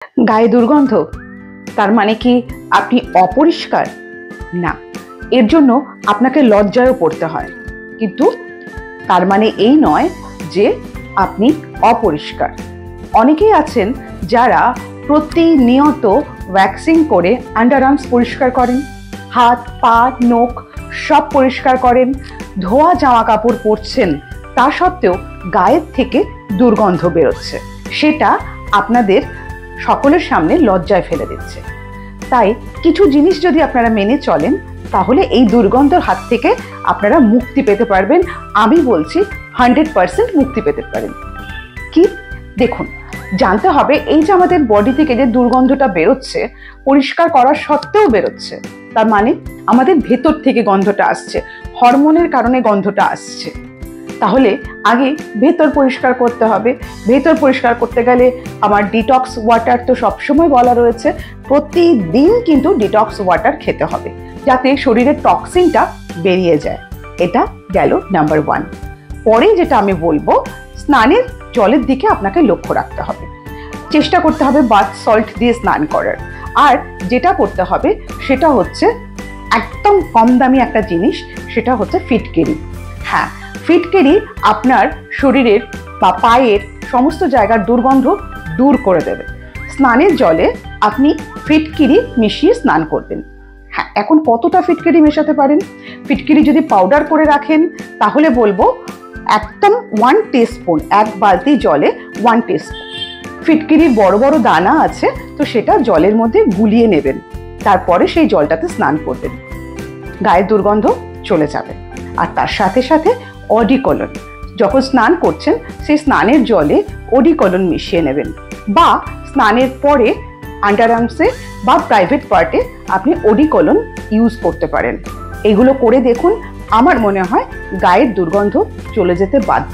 গায়ে দুর্গন্ধ তার মানে কি আপনি অপরিষ্কার? না, এর জন্য আপনাকে লজ্জায়ও পড়তে হয়, কিন্তু তার মানে এই নয় যে আপনি অপরিষ্কার। অনেকেই আছেন যারা প্রতিনিয়ত ওয়্যাক্সিং করে আন্ডারআর্মস পরিষ্কার করেন, হাত পা নখ সব পরিষ্কার করেন, ধোয়া জামা কাপড় পরছেন, তা সত্ত্বেও গায়ের থেকে দুর্গন্ধ বেরোচ্ছে। সেটা আপনাদের সকলের সামনে লজ্জায় ফেলে দিচ্ছে। তাই কিছু জিনিস যদি আপনারা মেনে চলেন তাহলে এই দুর্গন্ধের হাত থেকে আপনারা মুক্তি পেতে পারবেন। আমি বলছি 100% মুক্তি পেতে পারেন। কি দেখুন, জানতে হবে এই যে আমাদের বডি থেকে যে দুর্গন্ধটা বেরোচ্ছে, পরিষ্কার করার সত্ত্বেও বেরোচ্ছে, তার মানে আমাদের ভেতর থেকে গন্ধটা আসছে, হরমোনের কারণে গন্ধটা আসছে। তাহলে আগে ভেতর পরিষ্কার করতে হবে। ভেতর পরিষ্কার করতে গেলে আমার ডিটক্স ওয়াটার তো সবসময় বলা রয়েছে, প্রতিদিন কিন্তু ডিটক্স ওয়াটার খেতে হবে যাতে শরীরের টক্সিনটা বেরিয়ে যায়। এটা গেল নাম্বার 1। পরে যেটা আমি বলবো, স্নানের জলের দিকে আপনাকে লক্ষ্য রাখতে হবে, চেষ্টা করতে হবে বাথ সল্ট দিয়ে স্নান করার। আর যেটা করতে হবে সেটা হচ্ছে একদম কম দামি একটা জিনিস, সেটা হচ্ছে ফিটকিরি। হ্যাঁ, ফিটকিরি আপনার শরীরের বা পায়ের সমস্ত জায়গার দুর্গন্ধ দূর করে দেবে। স্নানের জলে আপনি ফিটকিরি মিশিয়ে স্নান করবেন। হ্যাঁ, এখন কতটা ফিটকিরি মেশাতে পারেন? ফিটকিরি যদি পাউডার করে রাখেন তাহলে বলবো একদম 1 টিস্পুন, 1 বালতি জলে 1 টিস্পুন। ফিটকিরির বড় বড় দানা আছে, তো সেটা জলের মধ্যে গুলিয়ে নেবেন, তারপরে সেই জলটাতে স্নান করবেন, গায়ের দুর্গন্ধ চলে যাবে। আর তার সাথে সাথে অডিকলন, যখন স্নান করছেন সেই স্নানের জলে অডিকলন মিশিয়ে নেবেন, বা স্নানের পরে আন্ডারআর্মসে বা প্রাইভেট পার্টে আপনি অডিকলন ইউজ করতে পারেন। এগুলো করে দেখুন, আমার মনে হয় গায়ের দুর্গন্ধ চলে যেতে বাধ্য।